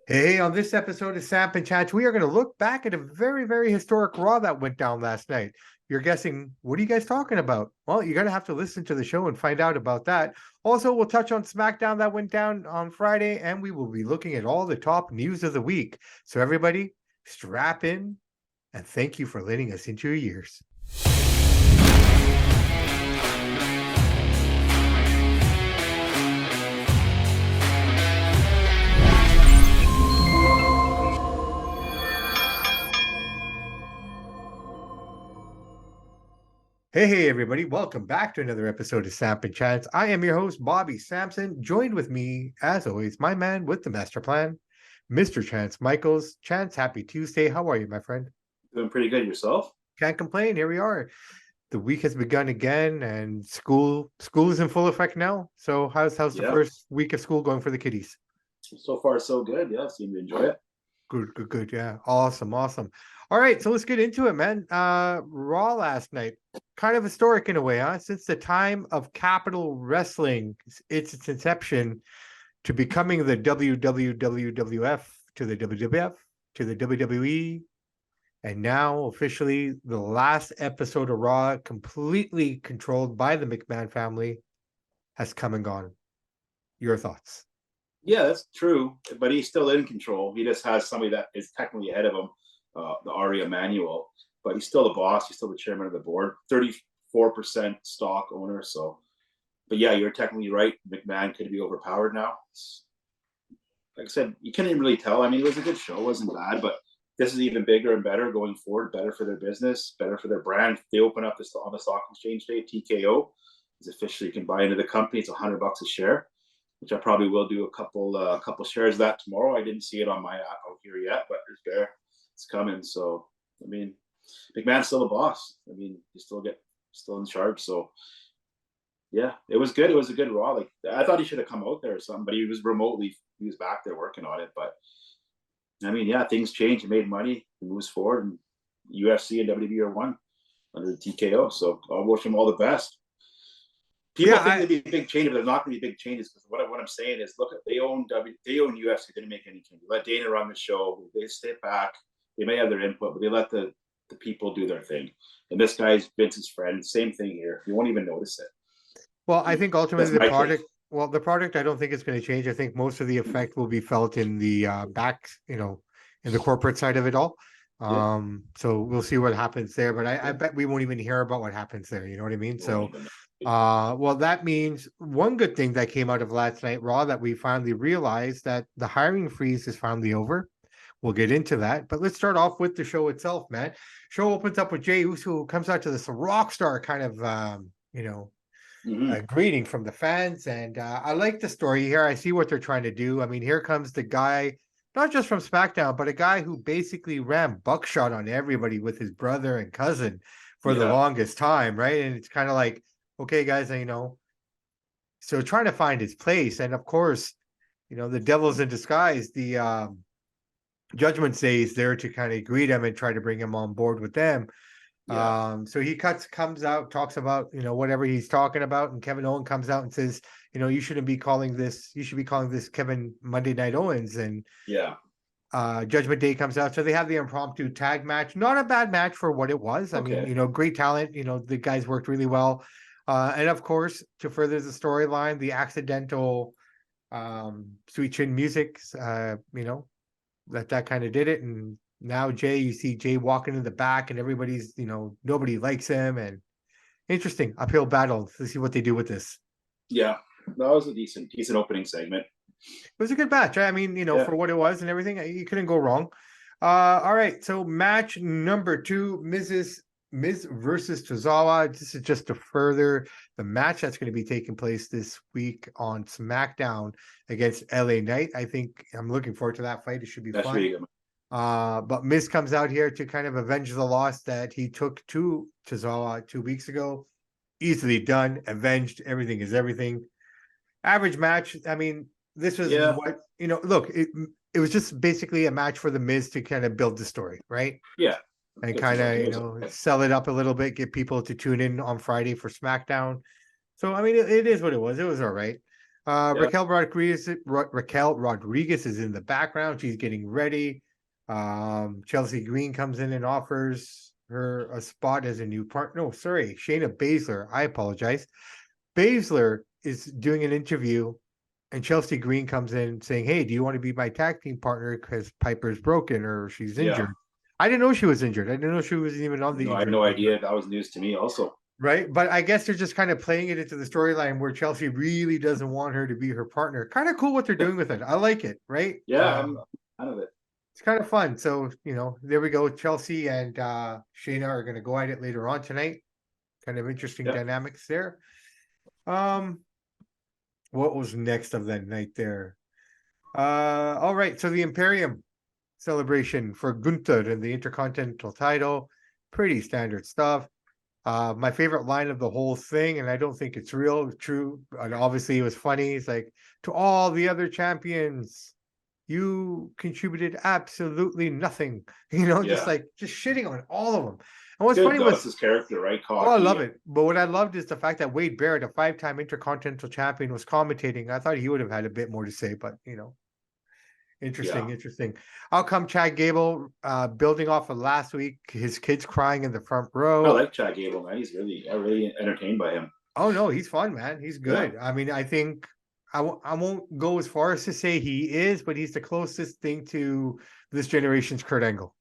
Hey, on this episode of Samp&Chance, we are going to look back at a very, very historic Raw that went down last night. You're guessing, what are you guys talking about? Well, you're going to have to listen to the show and find out about that. Also, we'll touch on Smackdown that went down on Friday, and we will be looking at all the top news of the week. So, everybody, strap in, and thank you for letting us into your ears. Hey, everybody. Welcome back to another episode of Samp&Chance. I am your host, Bobby Sampson. Joined with me, as always, my man with the master plan, Mr. Chance Michaels. Chance, happy Tuesday. How are you, my friend? Doing pretty good yourself. Can't complain. Here we are. The week has begun again, and school is in full effect now. So how's the first week of school going for the kiddies? So far, so good. Yeah, seem to enjoy it. Good. Yeah. Awesome. All right, so let's get into it, man. Raw last night, kind of historic in a way, huh? Since the time of Capital Wrestling, its inception to becoming the WWF to the WWF to the WWE, and now officially the last episode of Raw, completely controlled by the McMahon family, has come and gone. Your thoughts? Yeah, that's true. But he's still in control. He just has somebody that is technically ahead of him, the Ari Emanuel. But he's still the boss. He's still the chairman of the board. 34% stock owner. So, but yeah, you're technically right. McMahon could be overpowered now. Like I said, you can't even really tell. I mean, it was a good show. It wasn't bad, but this is even bigger and better going forward. Better for their business. Better for their brand. They open up this on the stock exchange day. TKO is officially, you can buy into the company. It's $100 a share, which I probably will do a couple shares of that tomorrow. I didn't see it on my app out here yet, but it's there. It's coming. So, I mean, McMahon's still the boss. I mean, you still in charge. So, yeah, it was good. It was a good Raw. Like, I thought he should have come out there or something, but he was back there working on it. But, I mean, yeah, things change. He made money. He moves forward, and UFC and WWE are one under the TKO. So, I'll wish him all the best. People think there'd be big changes, but there's not going to be big changes, because what I'm saying is, look, they own UFC. They didn't make any changes. Let Dana run the show. They step back. They may have their input, but they let the people do their thing. And this guy's Vince's friend. Same thing here. You won't even notice it. Well, I think ultimately the product, I don't think it's going to change. I think most of the effect will be felt in the back, in the corporate side of it all. So we'll see what happens there, but I bet we won't even hear about what happens there. You know what I mean? So, well, that means one good thing that came out of last night Raw, that we finally realized that the hiring freeze is finally over. We'll get into that, but let's start off with the show itself, man. Show opens up with Jey Uso, who comes out to this rock star kind of, greeting from the fans. And I like the story here. I see what they're trying to do. I mean, here comes the guy, not just from SmackDown, but a guy who basically ran buckshot on everybody with his brother and cousin for the longest time, right? And it's kind of like, okay, guys, so trying to find his place. And of course, the devil's in disguise. The Judgment Day is there to kind of greet him and try to bring him on board with them. So he comes out, talks about, whatever he's talking about. And Kevin Owens comes out and says, you should be calling this Kevin Monday Night Owens. And Judgment Day comes out. So they have the impromptu tag match. Not a bad match for what it was. I mean, great talent. The guys worked really well. And of course, to further the storyline, the accidental Sweet Chin music, that kind of did it. And now you see Jey walking in the back, and everybody's, nobody likes him. And interesting uphill battle to see what they do with this. Yeah, that was a decent opening segment. It was a good match. I mean, for what it was and everything, you couldn't go wrong. All right, so match number 2, Miz versus Tozawa. This is just to further the match that's going to be taking place this week on SmackDown against LA Knight. I think I'm looking forward to that fight. It should be fun. Really good. But Miz comes out here to kind of avenge the loss that he took to Tozawa 2 weeks ago. Easily done, avenged. Everything is everything. Average match. I mean, this was what, look, it was just basically a match for the Miz to kind of build the story, right? Yeah. And kind of, sell it up a little bit, get people to tune in on Friday for SmackDown. So, I mean, it is what it was. It was all right. Raquel Rodriguez is in the background. She's getting ready. Chelsea Green comes in and offers her a spot as a new partner. No, sorry, Shayna Baszler. I apologize. Baszler is doing an interview, and Chelsea Green comes in saying, "Hey, do you want to be my tag team partner? Because Piper's broken or she's injured." I didn't know she was injured. I didn't know she was even on the. No, I had no idea. That was news to me also. Right, but I guess they're just kind of playing it into the storyline where Chelsea really doesn't want her to be her partner. Kind of cool what they're doing with it. I like it, right? Yeah, I'm kind of it. It's kind of fun. So, there we go. Chelsea and Shayna are going to go at it later on tonight. Kind of interesting dynamics there. What was next of that night there? All right. So the Imperium celebration for Gunther and the Intercontinental title. Pretty standard stuff. My favorite line of the whole thing, and I don't think it's true, and obviously it was funny. It's like, to all the other champions, you contributed absolutely nothing. Just shitting on all of them. And what's funny was his character, right? I love it. But what I loved is the fact that Wade Barrett, a 5-time Intercontinental champion, was commentating. I thought he would have had a bit more to say, but Interesting. How come Chad Gable, building off of last week, his kids crying in the front row? I like Chad Gable, man. He's really entertained by him. Oh no, he's fun, man. He's good. Yeah. I mean, I think I won't go as far as to say he is, but he's the closest thing to this generation's Kurt Angle.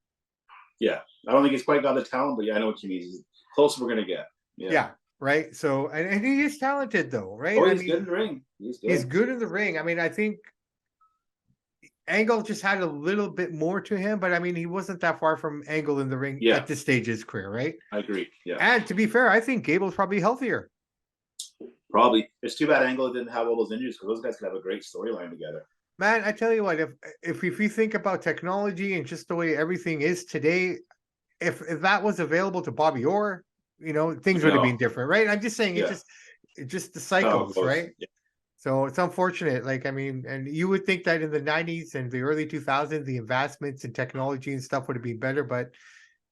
Yeah, I don't think he's quite got the talent, but yeah, I know what you mean. He's close we're gonna get. Yeah. Right. So, and he is talented though, right? Oh, he's good in the ring. He's good in the ring. I mean, I think Angle just had a little bit more to him, but I mean, he wasn't that far from Angle in the ring at this stage of his career, right? I agree. Yeah. And to be fair, I think Gable's probably healthier. Probably. It's too bad Angle didn't have all those injuries, because those guys could have a great storyline together. Man, I tell you what, if you think about technology and just the way everything is today, if that was available to Bobby Orr, things would have been different, right? I'm just saying it's just the cycles, right? Yeah. So it's unfortunate. And you would think that in the 90s and the early 2000s, the investments in technology and stuff would have been better, but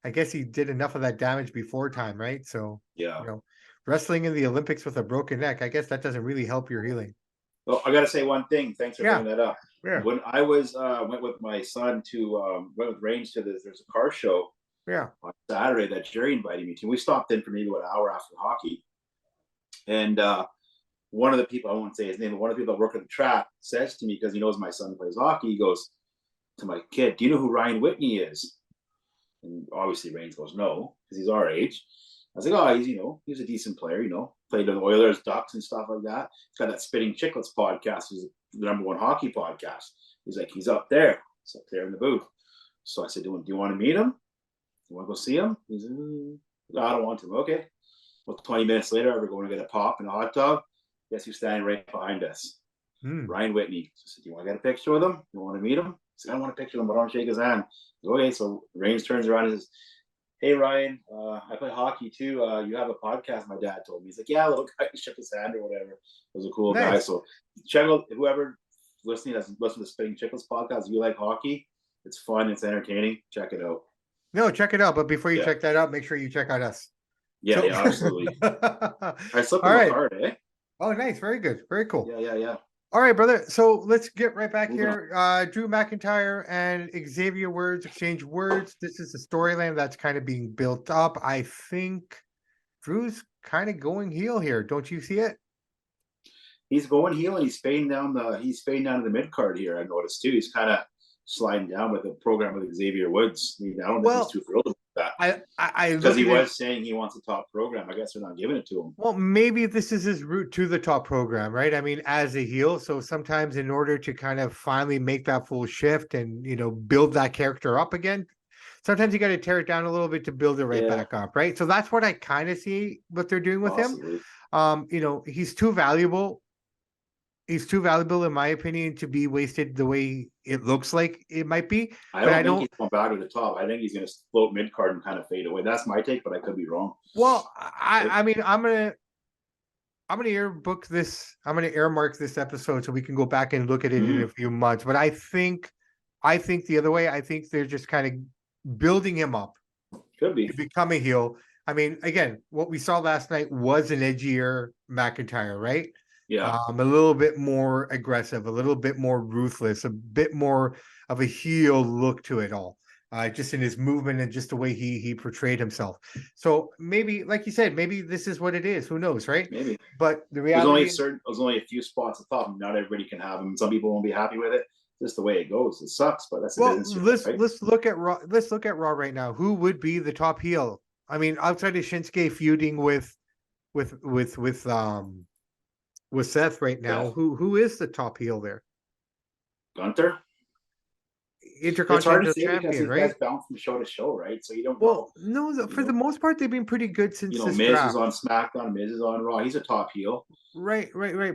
I guess he did enough of that damage before time, right? So, wrestling in the Olympics with a broken neck, I guess that doesn't really help your healing. Well, I got to say one thing. Thanks for bringing that up. Yeah. When I went with my son went with Range to there's a car show on Saturday that Jerry invited me to. We stopped in for maybe an hour after hockey. And, one of the people, I won't say his name, but one of the people that work at the track says to me, because he knows my son plays hockey, he goes to my kid, "Do you know who Ryan Whitney is?" And obviously Raines goes, "No," because he's our age. I was like, "Oh, he's a decent player, played on the Oilers, Ducks, and stuff like that. He's got that Spitting Chicklets podcast, which is the #1 hockey podcast." He's like, "He's up there. He's up there in the booth." So I said, "Do you want to meet him? You want to go see him?" He's like, "I don't want to." Okay. Well, 20 minutes later, we're going to get a pop and a hot dog. Guess who's standing right behind us? Ryan Whitney. So I said, "Do you want to get a picture with him? You want to meet him?" He said, "I don't want to picture him, but I want to shake his hand." Said, "Okay." So Raines turns around and says, "Hey, Ryan, I play hockey too. You have a podcast, my dad told me." He's like, "Yeah, little guy," shook his hand or whatever. It was a cool guy. So check out, whoever listening has listened to the Spitting Chicklets podcast. If you like hockey, it's fun, it's entertaining. Check it out. No, check it out. But before you check that out, make sure you check out us. Yeah, absolutely. I slipped in my card, eh? Oh, nice. Very good. Very cool. Yeah. All right, brother. So let's get right back here. Drew McIntyre and Xavier Woods exchange words. This is a storyline that's kind of being built up. I think Drew's kind of going heel here. Don't you see it? He's going heel, and he's fading down to the mid card here. I noticed too. He's kind of sliding down with the program with Xavier Woods. I don't think he's too thrilled about that. Because he was saying he wants a top program. I guess they're not giving it to him. Well, maybe this is his route to the top program, right? I mean, as a heel. So sometimes in order to kind of finally make that full shift and, build that character up again, sometimes you got to tear it down a little bit to build it right back up, right? So that's what I kind of see what they're doing with him. He's too valuable. He's too valuable, in my opinion, to be wasted the way it looks like it might be. I don't think he's going back to the top. I think he's going to float mid card and kind of fade away. That's my take, but I could be wrong. Well, I mean, I'm gonna earmark this episode so we can go back and look at it in a few months. But I think the other way. I think they're just kind of building him up. Could be to become a heel. I mean, again, what we saw last night was an edgier McIntyre, right? Yeah. A little bit more aggressive, a little bit more ruthless, a bit more of a heel look to it all. Just in his movement and just the way he portrayed himself. So maybe, like you said, maybe this is what it is. Who knows, right? Maybe. But the reality is, there's only a few spots at the top. Not everybody can have them. Some people won't be happy with it. Just the way it goes. It sucks, but that's the well, business, right? let's look at Raw. Let's look at Raw right now. Who would be the top heel? I mean, outside of Shinsuke feuding with with Seth right now, Yeah. who is the top heel there? Gunther. It's hard to Intercontinental say because champion, these guys right? bounce from show to show, right? So you don't know. Well, no, You for the know, most part, they've been pretty good since this Miz is draft. on SmackDown. Miz is on Raw. He's a top heel. Right.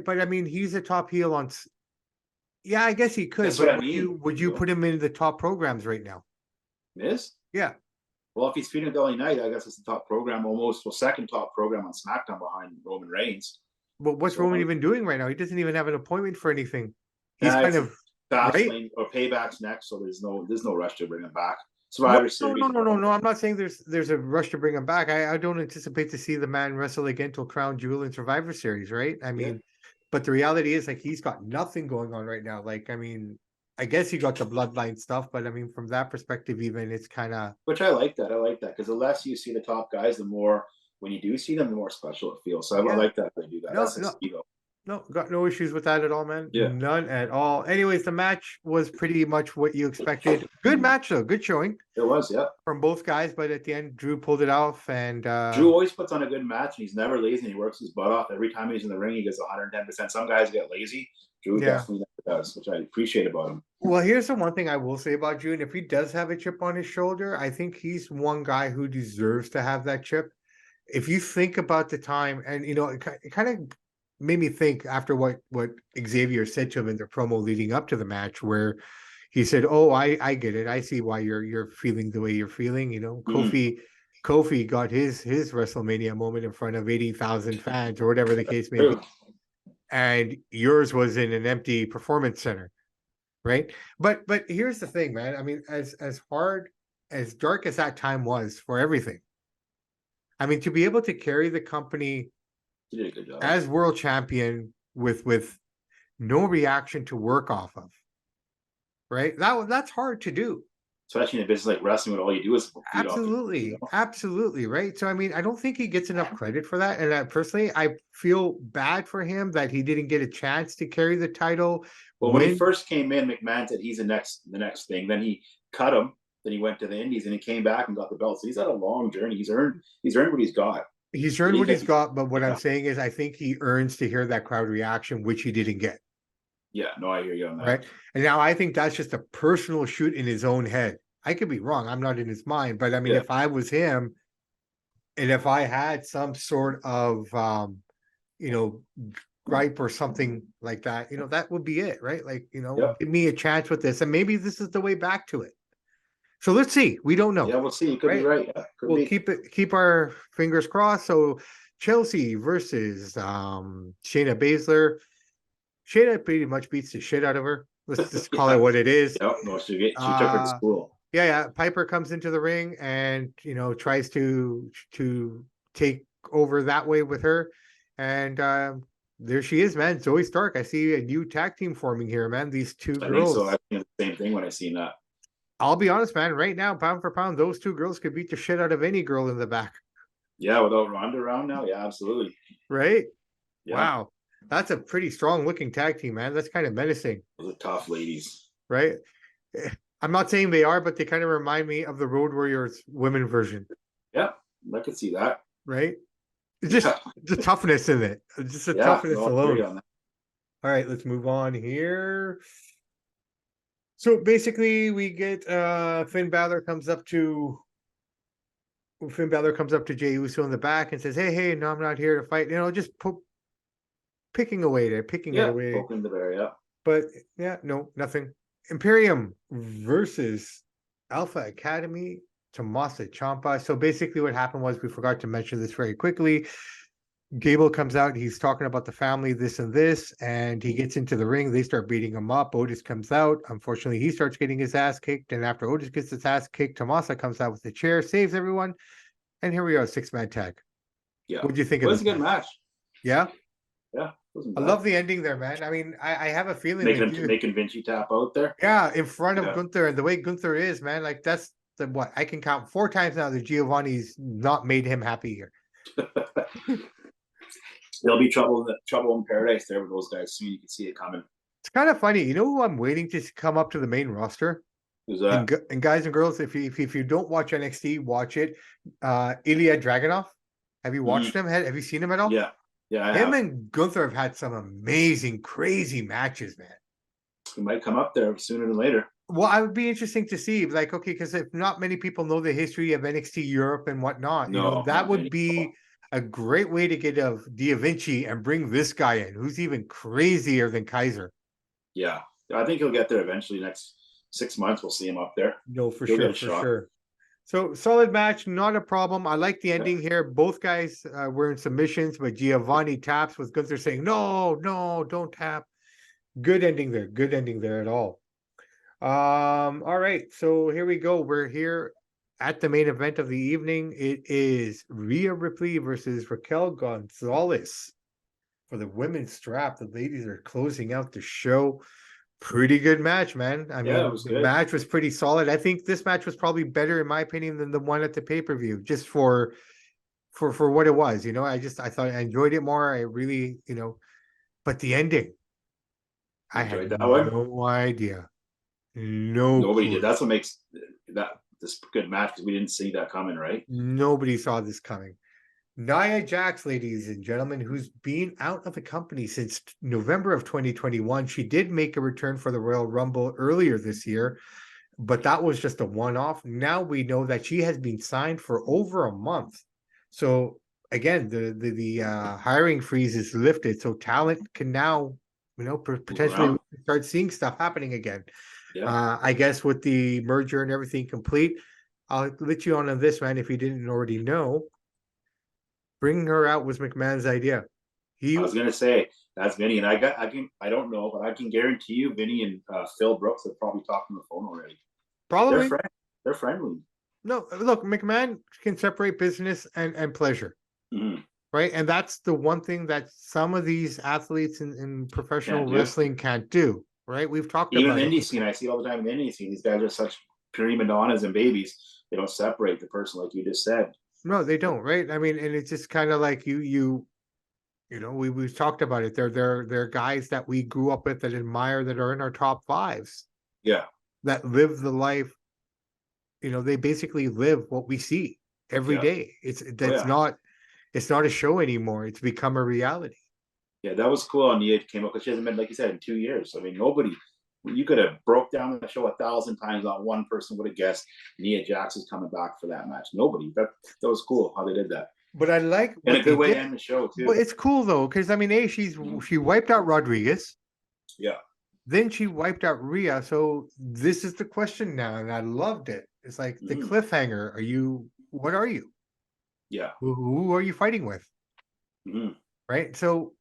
But I mean, he's a top heel on. Yeah, I guess he could. That's But what I mean. would you put him in the top programs right now? Miz? Yeah. Well, if he's feeding Daily Night, I guess it's the top program, almost second top program on SmackDown behind Roman Reigns. But what's So, Roman even doing right now? He doesn't even have an appointment for anything. He's kind of right. Fastlane or Payback's next, so there's no rush to bring him back. Survivor Series. No. I'm not saying there's a rush to bring him back. I don't anticipate to see the man wrestle again till Crown Jewel in Survivor Series, right? I mean, but the reality is, like, he's got nothing going on right now. Like, I mean, I guess he got the bloodline stuff, but I mean, from that perspective, even it's kind of. Which I like that. I like that because the less you see the top guys, the more when you do see them, the more special it feels. So I like that they do that. That's ego. No, got no issues with that at all, man. Yeah. None at all. Anyways, the match was pretty much what you expected. Good match, though. Good showing. It was, yeah. From both guys, but at the end, Drew pulled it off. And Drew always puts on a good match, and he's never lazy, and he works his butt off. Every time he's in the ring, he gives 110%. Some guys get lazy. Drew definitely never does, which I appreciate about him. Well, here's the one thing I will say about Drew. And if he does have a chip on his shoulder, I think he's one guy who deserves to have that chip. If you think about the time, and, you know, it kind of made me think after what Xavier said to him in the promo leading up to the match, where he said, "Oh, I get it. I see why you're feeling the way you're feeling." You know, Kofi got his WrestleMania moment in front of 80,000 fans or whatever the case may be, and yours was in an empty performance center, right? But here's the thing, man. I mean, as hard, as dark as that time was for everything, I mean, to be able to carry the company He did a good job as world champion with no reaction to work off of, right? That's hard to do, especially in a business like wrestling, when all you do is absolutely, right? So I mean, I don't think he gets enough credit for that, and personally, I feel bad for him that he didn't get a chance to carry the title. Well, when he first came in, McMahon said he's the next thing. Then he cut him. Then he went to the Indies, and he came back and got the belt. So he's had a long journey. He's earned what he's got. He's earned what he's got, but what I'm saying is, I think he earns to hear that crowd reaction, which he didn't get. Yeah, no, I hear you on that. Right, and now I think that's just a personal shoot in his own head. I could be wrong. I'm not in his mind, but I mean, if I was him, and if I had some sort of, you know, gripe or something like that, you know, that would be it, right? Like, you know, give me a chance with this, and maybe this is the way back to it. So let's see. We don't know. Yeah, we'll see. You could be right. Yeah, we'll keep our fingers crossed. So Chelsea versus Shayna Baszler. Shayna pretty much beats the shit out of her. Let's just call it what it is. Yep. No, she took her to school. Yeah. Piper comes into the ring and, you know, tries to take over that way with her. And there she is, man. Zoe Stark. I see a new tag team forming here, man. These two girls. I think the same thing when I seen that. I'll be honest, man. Right now, pound for pound, those two girls could beat the shit out of any girl in the back. Yeah, without Ronda around now. Yeah, absolutely. Right? Yeah. Wow. That's a pretty strong looking tag team, man. That's kind of menacing. Those are tough ladies. Right? I'm not saying they are, but they kind of remind me of the Road Warriors women version. Yeah, I could see that. Right? Just the toughness in it. Just the toughness alone. All right, let's move on here. So basically, we get Finn Balor comes up to Jey Uso in the back and says, "Hey, no, I'm not here to fight." You know, just picking away there, picking it away. Poking the bear, yeah. But yeah, no, nothing. Imperium versus Alpha Academy, Tommaso Ciampa. So basically, what happened was, we forgot to mention this very quickly. Gable comes out, he's talking about the family, this and this, and he gets into the ring. They start beating him up. Otis comes out. Unfortunately, he starts getting his ass kicked. And after Otis gets his ass kicked, Tommaso comes out with the chair, saves everyone. And here we are, 6-man tag. Yeah. What do you think of this? It was a good match. Yeah? Yeah. Wasn't I bad. love the ending there, man. I mean, I have a feeling like Making Vinci tap out there. yeah, in front of Yeah. Gunther, and the way Gunther is, man, like that's the what I can count 4 times now that Giovanni's not made him happy here. There'll be trouble in paradise there with those guys soon. You can see it coming. It's kind of funny. You know who I'm waiting to come up to the main roster? Who's that? And guys and girls, if you don't watch NXT, watch it. Ilya Dragunov. Have you watched him? Have you seen him at all? Yeah. Yeah, Him and Gunther have had some amazing, crazy matches, man. He might come up there sooner than later. Well, I would be interesting to see, like, okay, because if not many people know the history of NXT Europe and whatnot, you know, that would be a great way to get a Da Vinci and bring this guy in, who's even crazier than Kaiser. Yeah, I think he'll get there eventually. Next 6 months, we'll see him up there. No, for sure. So solid match, not a problem. I like the ending here. Both guys were in submissions, but Giovanni taps with Gunther saying, no, don't tap. Good ending there. Good ending there at all. All right. So here we go. We're here at the main event of the evening. It is Rhea Ripley versus Raquel Gonzalez for the women's strap. The ladies are closing out the show. Pretty good match, man. I mean, the match was pretty solid. I think this match was probably better, in my opinion, than the one at the pay-per-view, just for what it was. You know, I thought I enjoyed it more. I really, you know, but the ending, I had no idea. Nobody did. That's what makes this good match, because we didn't see that coming, right? Nobody saw this coming. Nia Jax, ladies and gentlemen, who's been out of the company since November of 2021. She did make a return for the Royal Rumble earlier this year, but that was just a one-off. Now we know that she has been signed for over a month. So again, the hiring freeze is lifted, so talent can now, you know, potentially start seeing stuff happening again. Yeah. I guess with the merger and everything complete, I'll let you on this, man, if you didn't already know. Bringing her out was McMahon's idea. I was gonna say that's Vinny, and I don't know, but I can guarantee you, Vinny and Phil Brooks have probably talked on the phone already. Probably they're friendly. No, look, McMahon can separate business and pleasure, right? And that's the one thing that some of these athletes in professional wrestling can't do, right? We've talked even about in the indie scene. I see all the time in the indie scene. These guys are such prima donnas and babies. They don't separate the person, like you just said. No, they don't, right? I mean, and it's just kind of like you know, we've talked about it. They're guys that we grew up with, that admire, that are in our top fives. Yeah. That live the life. You know, they basically live what we see every day. It's not a show anymore. It's become a reality. Yeah, that was cool. Nia came up, because she hasn't been, like you said, in 2 years. I mean, nobody. You could have broke down the show 1,000 times. Not one person would have guessed Nia Jax is coming back for that match. Nobody. That was cool how they did that. But I like and a good way to end the show too. But it's cool though, because I mean, she wiped out Rodriguez. Yeah. Then she wiped out Rhea. So this is the question now, and I loved it. It's like the cliffhanger. What are you? Yeah. Who are you fighting with? Right. So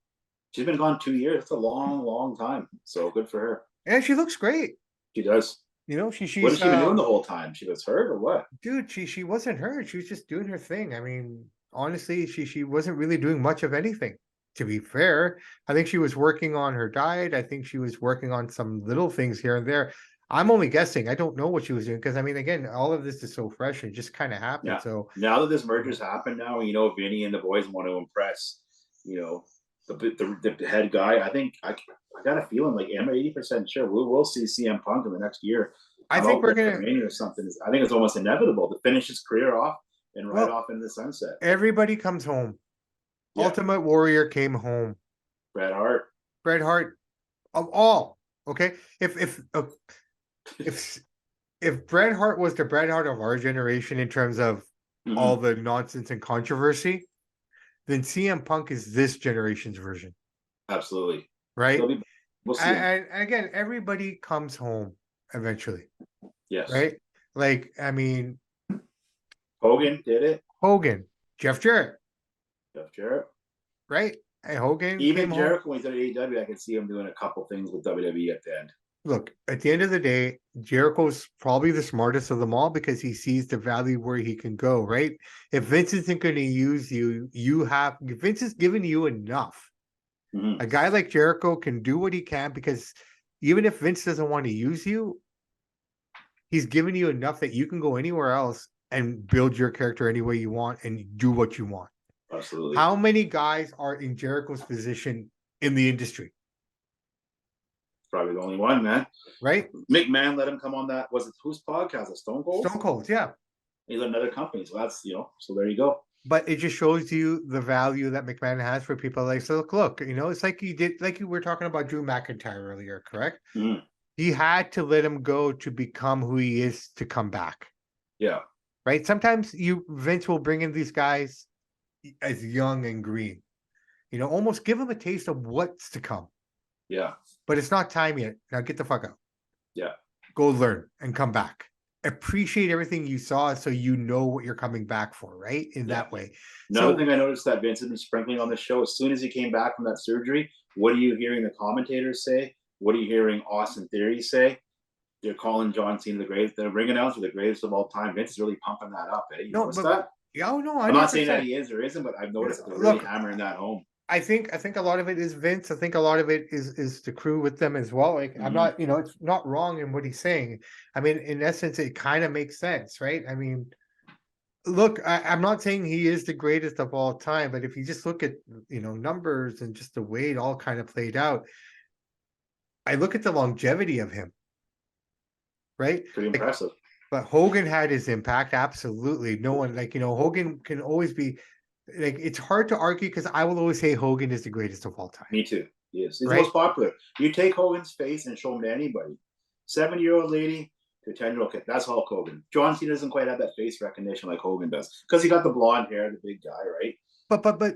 she's been gone 2 years. It's a long, long time. So good for her. And she looks great. She does. You know, she's what has she been doing the whole time? She was hurt or what? Dude, she wasn't hurt. She was just doing her thing. I mean, honestly, she wasn't really doing much of anything. To be fair, I think she was working on her diet. I think she was working on some little things here and there. I'm only guessing. I don't know what she was doing, because I mean, again, all of this is so fresh and just kind of happened. Yeah. So now that this merger's happened, now you know Vinny and the boys want to impress, you know, the head guy. I think I got a feeling, like I'm 80% sure we will see CM Punk in the next year. I think we're gonna or something. I think it's almost inevitable to finish his career off and ride off into the sunset. Everybody comes home. Yeah. Ultimate Warrior came home. Bret Hart of all. Okay, if Bret Hart was the Bret Hart of our generation in terms of all the nonsense and controversy, then CM Punk is this generation's version. Absolutely. Right? We'll see. And again, everybody comes home eventually. Yes. Right? Like, I mean, Hogan did it. Jeff Jarrett. Right? And Hogan. Even Jericho, when he's at AEW, I can see him doing a couple things with WWE at the end. Look, at the end of the day, Jericho's probably the smartest of them all, because he sees the value where he can go, right? If Vince isn't going to use you, Vince has given you enough. Mhm. A guy like Jericho can do what he can because even if Vince doesn't want to use you, he's given you enough that you can go anywhere else and build your character any way you want and do what you want. Absolutely. How many guys are in Jericho's position in the industry? Probably the only one, man. Right? McMahon let him come on that. Was it whose podcast? A Stone Cold? Stone Cold, yeah. He's another company. So that's, so there you go. But it just shows you the value that McMahon has for people. Like, so look, it's like you did, like you were talking about Drew McIntyre earlier, correct? Mhm. He had to let him go to become who he is to come back. Yeah. Right? Sometimes Vince will bring in these guys as young and green. Almost give them a taste of what's to come. Yeah. But it's not time yet. Now get the fuck out. Yeah. Go learn and come back. Appreciate everything you saw so you know what you're coming back for, right? In that way. Another thing I noticed that Vince has been sprinkling on the show, as soon as he came back from that surgery, what are you hearing the commentators say? What are you hearing Austin Theory say? They're calling John Cena the greatest. They're bringing out for the greatest of all time. Vince is really pumping that up. Eh? You notice that? Yeah, no, 100%. I'm not saying that he is or isn't, but I've noticed that they're really hammering that home. I think a lot of it is Vince. I think a lot of it is the crew with them as well. Like, I'm not, it's not wrong in what he's saying. I mean, in essence, it kind of makes sense, right? I mean, look, I'm not saying he is the greatest of all time, but if you just look at, numbers and just the way it all kind of played out, I look at the longevity of him, right? Pretty impressive. But Hogan had his impact. Absolutely. No one Hogan can always be like, it's hard to argue because I will always say Hogan is the greatest of all time. Me too. Yes. He's the most popular. You take Hogan's face and show him to anybody. 7-year-old lady to a 10-year-old kid. That's Hulk Hogan. John Cena doesn't quite have that face recognition like Hogan does. Because he got the blonde hair, the big guy, right? But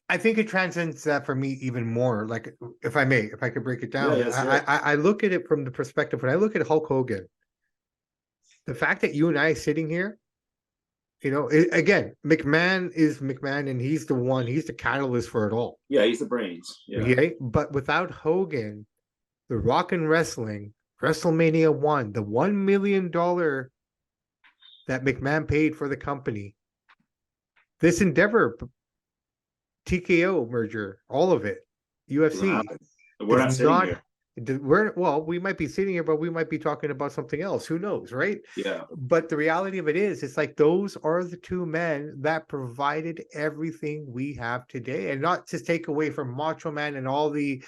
I think it transcends that for me even more. Like, if I could break it down. I look at it from the perspective, when I look at Hulk Hogan, the fact that you and I are sitting here, again, McMahon is McMahon, and he's the catalyst for it all. Yeah, he's the brains. Yeah. Okay? But without Hogan, the Rock and Wrestling, WrestleMania 1, the $1 million that McMahon paid for the company, this Endeavor, TKO merger, all of it, UFC. We're not sitting here. We might be sitting here, but we might be talking about something else. Who knows, right? Yeah. But the reality of it is, it's like those are the two men that provided everything we have today, and not to take away from Macho Man and all the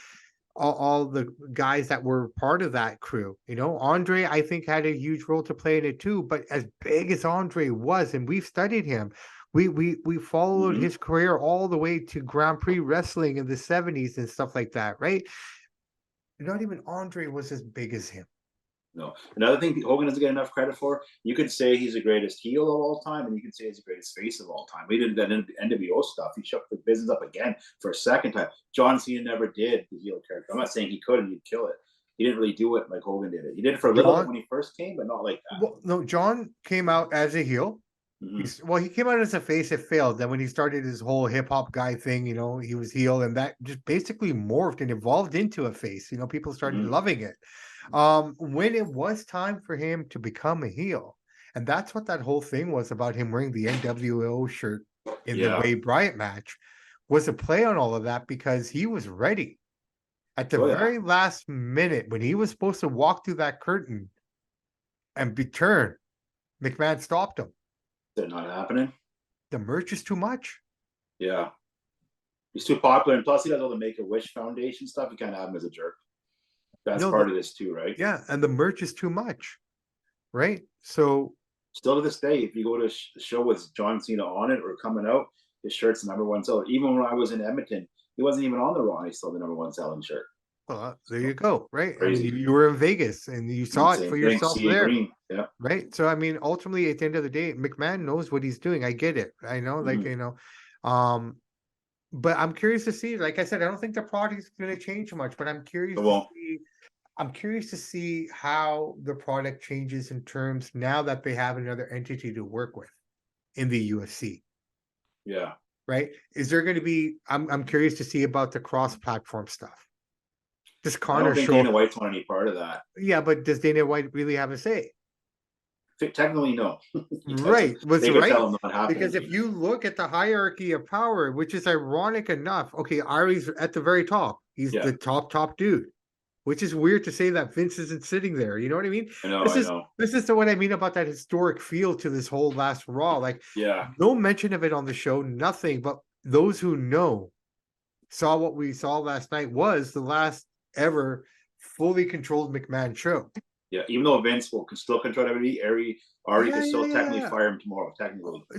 guys that were part of that crew. Andre, I think, had a huge role to play in it too. But as big as Andre was, and we've studied him, we followed his career all the way to Grand Prix wrestling in the 70s and stuff like that, right? Not even Andre was as big as him. No. Another thing Hogan doesn't get enough credit for, you could say he's the greatest heel of all time, and you can say he's the greatest face of all time. We did that NWO stuff. He shook the business up again for a second time. John Cena never did the heel character. I'm not saying he could and he'd kill it. He didn't really do it like Hogan did it. He did it for a little bit when he first came, but not like that. Well, no, John came out as a heel. He came out as a face. It failed. Then when he started his whole hip hop guy thing, he was heel, and that just basically morphed and evolved into a face. People started loving it. When it was time for him to become a heel, and that's what that whole thing was about, him wearing the NWO shirt in the Wade Bryant match, was a play on all of that, because he was ready at the very last minute when he was supposed to walk through that curtain and return. McMahon stopped him. Is that not happening? The merch is too much. Yeah. He's too popular, and plus he does all the Make-A-Wish Foundation stuff. You kind of have him as a jerk. That's part of this too, right? Yeah, and the merch is too much, right? So still to this day, if you go to a show with John Cena on it or coming out, his shirt's the #1 seller. Even when I was in Edmonton, he wasn't even on the Raw. He's still the #1 selling shirt. Well, there you go, right? Crazy. I mean, you were in Vegas and you saw it for yourself there, right? So I mean, ultimately, at the end of the day, McMahon knows what he's doing. I get it. I know, but I'm curious to see. Like I said, I don't think the product is going to change much, but I'm curious to see. I'm curious to see how the product changes in terms now that they have another entity to work with in the UFC. Yeah. Right? Is there going to be? I'm curious to see about the cross-platform stuff. Does Connor I don't think Dana White's on any part of that. Yeah, but does Dana White really have a say? Technically, no. Right, was they could right. tell him not happening. Because if you look at the hierarchy of power, which is ironic enough, okay, Ari's at the very top. He's Yeah. the top dude. Which is weird to say that Vince isn't sitting there. You know what I mean? I know. This is what I mean about that historic feel to this whole last Raw. Like, Yeah. no mention of it on the show, nothing. But those who know saw what we saw last night was the last ever fully controlled McMahon show. Yeah, even though Vince will still control everybody, Ari could still technically fire him tomorrow.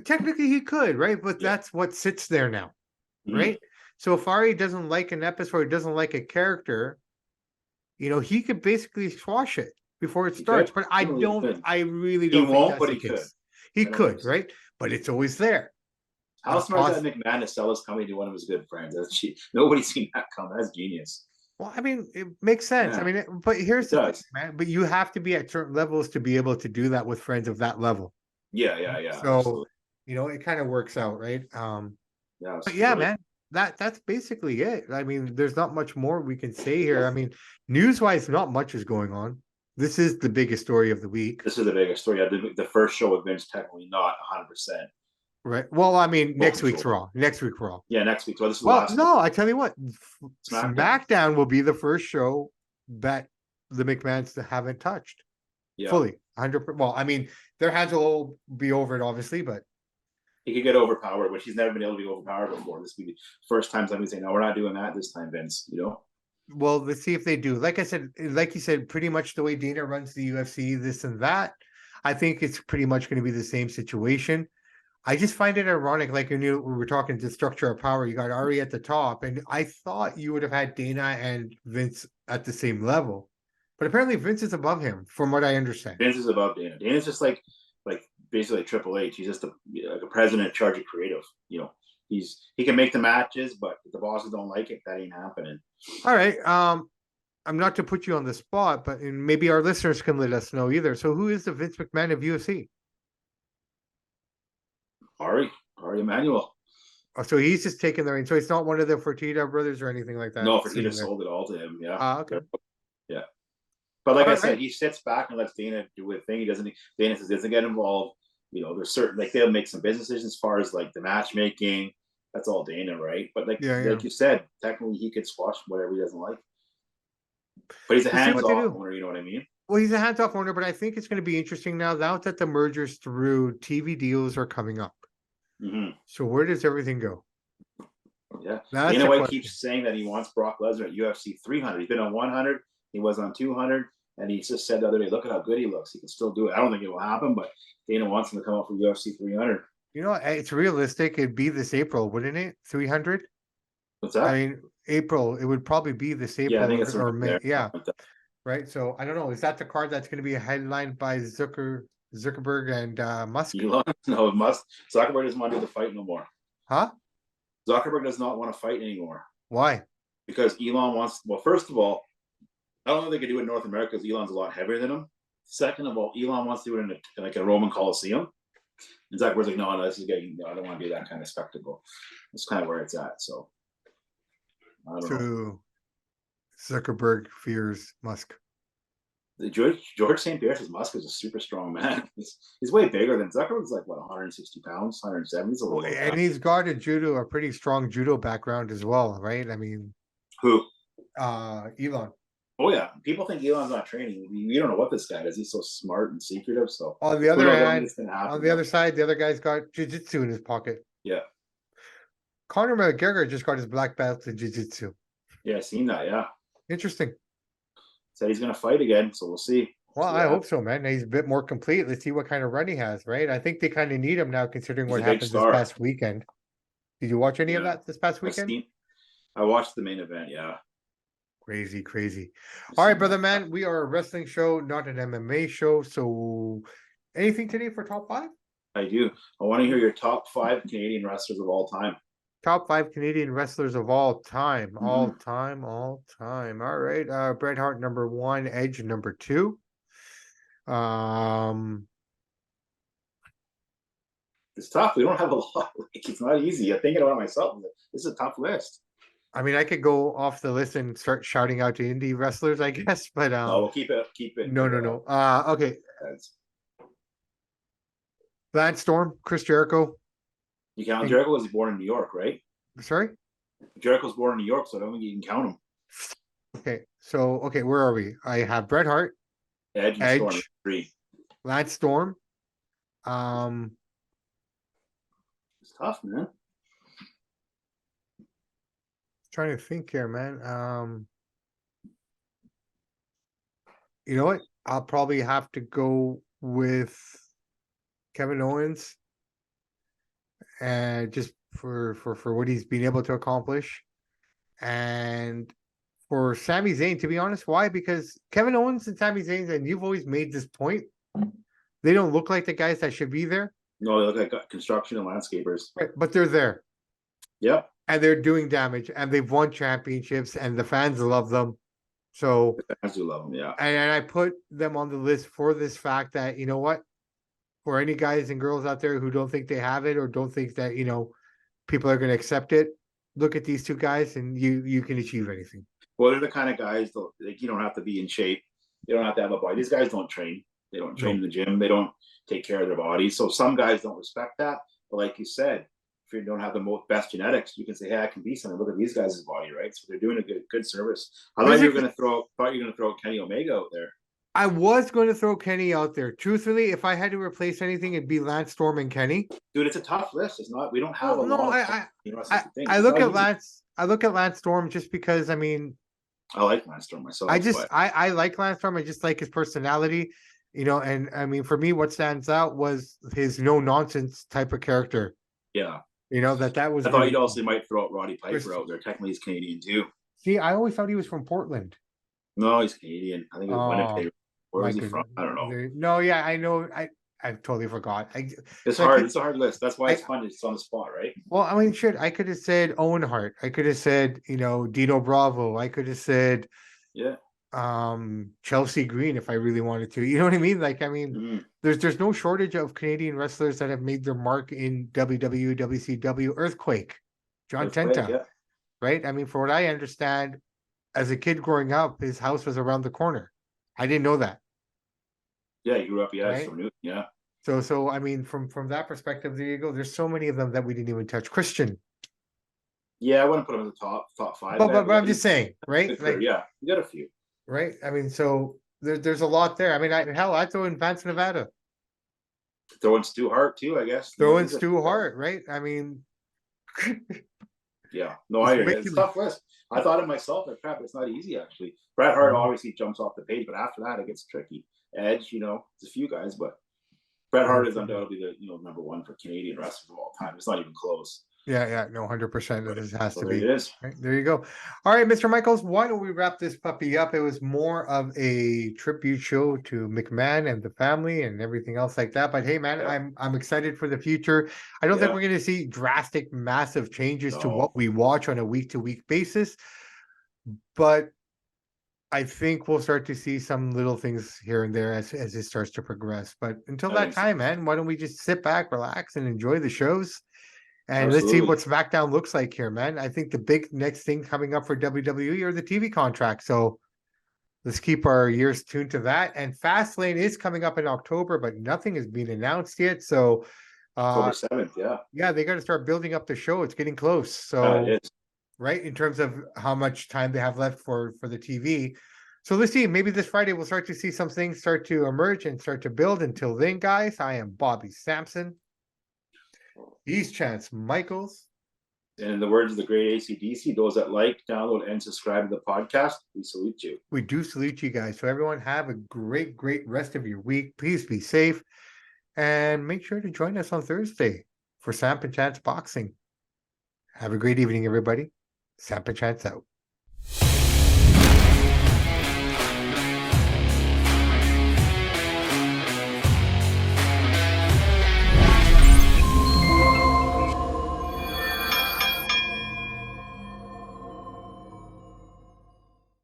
Technically, he could, right? But that's what sits there now, right? So if Ari doesn't like an episode, he doesn't like a character, you know, he could basically squash it before it starts. But I really don't think that's the case. He could, right? But it's always there. How smart is that McMahon to sell his company to one of his good friends? Nobody's seen that come. That's genius. Well, I mean, it makes sense. Yeah. I mean, but here's the thing, man. But you have to be at certain levels to be able to do that with friends of that level. Yeah. So, absolutely. You know, it kind of works out, right? But yeah, man, that's basically it. I mean, there's not much more we can say here. I mean, news-wise, not much is going on. This is the biggest story of the week. This is the biggest story. Yeah, the first show with Vince technically not 100%. Right. Well, I mean, next week's Raw. Next week Raw. Yeah, next week. Well, this is no, I tell you what, Smackdown will be the first show that the McMahons haven't touched fully. 100%. Well, I mean, their hands will all be over it, obviously, but he could get overpowered, which he's never been able to be overpowered before. This will be the first time somebody's saying, "No, we're not doing that this time, Vince." You know. Well, let's see if they do. Like I said, like you said, pretty much the way Dana runs the UFC, this and that. I think it's pretty much going to be the same situation. I just find it ironic, like when we were talking the structure of power, you got Ari at the top, and I thought you would have had Dana and Vince at the same level. But apparently Vince is above him, from what I understand. Vince is above Dana. Dana's just like basically Triple H. He's just like a president in charge of creative. You know, he can make the matches, but if the bosses don't like it, that ain't happening. All right. I'm not to put you on the spot, but maybe our listeners can let us know either. So who is the Vince McMahon of UFC? Ari Emanuel. Oh, so he's just taking the reins. So it's not one of the Fertitta brothers or anything like that. No, Fertitta sold it all to him. Yeah. Okay. Yeah. But like I said, he sits back and lets Dana do a thing. Dana says doesn't get involved. You know, there's certain they'll make some business decisions as far as like the matchmaking. That's all Dana, right? But like you said, technically he could squash whatever he doesn't like. But he's a hands-off owner, you know what I mean? Well, he's a hands-off owner, but I think it's going to be interesting now that the mergers through TV deals are coming up. Mm-hmm. So where does everything go? Yeah. Dana White keeps saying that he wants Brock Lesnar at UFC 300. He's been on 100. He was on 200. And he just said the other day, look at how good he looks. He can still do it. I don't think it will happen, but Dana wants him to come up for UFC 300. You know, it's realistic. It'd be this April, wouldn't it? 300? What's that? I mean, April. It would probably be this April or May. Yeah. Right. So I don't know. Is that the card that's going to be headlined by Zuckerberg and Musk? Elon? No, Musk. Zuckerberg doesn't want to do the fight no more. Huh? Zuckerberg does not want to fight anymore. Why? Because Elon wants. Well, first of all, I don't know if they could do it in North America because Elon's a lot heavier than him. Second of all, Elon wants to do it in like a Roman Coliseum. And Zuckerberg's like, no, this is getting. No, I don't want to do that kind of spectacle. That's kind of where it's at. So I don't know. Zuckerberg fears Musk. George St. Pierre says Musk is a super strong man. He's way bigger than Zuckerberg's. Like what, 160 pounds, 170. And he's got a pretty strong judo background as well, right? I mean, who? Elon. Oh yeah, people think Elon's not training. You don't know what this guy is. He's so smart and secretive. So on the other hand, on the other side, the other guy's got jiu-jitsu in his pocket. Yeah. Conor McGregor just got his black belt in jiu-jitsu. Yeah, I seen that. Yeah. Interesting. Said he's gonna fight again, so we'll see. Well, I hope so, man. He's a bit more complete. Let's see what kind of run he has, right? I think they kind of need him now, considering what happened this past weekend. Did you watch any of that this past weekend? I watched the main event. Yeah. Crazy. All right, brother, man. We are a wrestling show, not an MMA show. So, anything today for top 5? I do. I want to hear your top 5 Canadian wrestlers of all time. Top 5 Canadian wrestlers of all time. All time. All right. Bret Hart, number 1. Edge, number 2. It's tough. We don't have a lot. It's not easy. I'm thinking about it myself. This is a tough list. I mean, I could go off the list and start shouting out to indie wrestlers, I guess, but no, we'll keep it. No. Okay. Lance Storm, Chris Jericho. You count Jericho was born in New York, right? Sorry? Jericho's born in New York, so I don't think you can count him. Okay, so where are we? I have Bret Hart, Edge and Storm, Edge, 3. Lance Storm. Um, It's tough, man. trying to think here, man. You know what? I'll probably have to go with Kevin Owens, and just for what he's been able to accomplish, and for Sami Zayn. To be honest, why? Because Kevin Owens and Sami Zayn, and you've always made this point, they don't look like the guys that should be there. No, they look like construction and landscapers. Right, but they're there. Yep. And they're doing damage, and they've won championships, and the fans love them. So the fans do love them, yeah. And I put them on the list for this fact that, you know what, for any guys and girls out there who don't think they have it, or don't think that, people are going to accept it, look at these two guys and you can achieve anything. Well, they're the kind of guys that, like, you don't have to be in shape. You don't have to have a body. These guys don't train. They don't train in the gym. They don't take care of their bodies. So some guys don't respect that. But like you said, if you don't have the best genetics, you can say, "Hey, I can be something. Look at these guys' body, right?" So they're doing a good service. I thought you were going to throw Kenny Omega out there. I was going to throw Kenny out there. Truthfully, if I had to replace anything, it'd be Lance Storm and Kenny. Dude, it's a tough list. It's not. We don't have a lot. I look at Lance. I look at Lance Storm just because. I mean, I like Lance Storm myself. I like Lance Storm. I just like his personality, and I mean, for me, what stands out was his no nonsense type of character. Yeah. That was. I thought you'd also might throw out Roddy Piper out there. Technically, he's Canadian too. See, I always thought he was from Portland. No, he's Canadian. I think it was Winnipeg. Where is he from? I don't know. No, yeah, I know. I totally forgot. It's hard. It's a hard list. That's why it's fun. It's on the spot, right? Well, I mean, shit. I could have said Owen Hart. I could have said, Dino Bravo. I could have said, Chelsea Green if I really wanted to. You know what I mean? Like, I mean, there's no shortage of Canadian wrestlers that have made their mark in WWE, WCW. Earthquake, John Tenta, right? I mean, for what I understand, as a kid growing up, his house was around the corner. I didn't know that. Yeah, he grew up. Yeah, right? Yeah. So I mean, from that perspective, there you go. There's so many of them that we didn't even touch. Christian. Yeah, I wouldn't put him in the top 5. But I'm just saying, right? Like, yeah, you got a few. Right. I mean, so there's a lot there. I mean, I'd throw in Vance Nevada. Throw in Stu Hart too, I guess. Throw in Stu Hart, right? I mean, yeah. No, I hear it. It's a tough list. I thought of myself, like, crap, it's not easy actually. Bret Hart obviously jumps off the page, but after that it gets tricky. Edge, it's a few guys, but Bret Hart is undoubtedly the number one for Canadian wrestlers of all time. It's not even close. Yeah, no, 100%. This has to be. There it is. Right, there you go. All right, Mr. Michaels, why don't we wrap this puppy up? It was more of a tribute show to McMahon and the family and everything else like that. But hey, man, I'm excited for the future. I don't think we're going to see drastic, massive changes to what we watch on a week-to-week basis, but I think we'll start to see some little things here and there as it starts to progress. But until that time, man, why don't we just sit back, relax, and enjoy the shows? And let's see what Smackdown looks like here, man. I think the big next thing coming up for WWE are the TV contracts. So let's keep our ears tuned to that. And Fastlane is coming up in October, but nothing has been announced yet. So October 7th, yeah. Yeah, they got to start building up the show. It's getting close. So right, in terms of how much time they have left for the TV. So let's see. Maybe this Friday we'll start to see some things start to emerge and start to build. Until then, guys, I am Bobby Sampson. He's Chance Michaels. And in the words of the great AC/DC, those that like, download, and subscribe to the podcast, we salute you. We do salute you guys. So everyone have a great rest of your week. Please be safe. And make sure to join us on Thursday for Samp&Chance Boxing. Have a great evening, everybody. Samp&Chance out.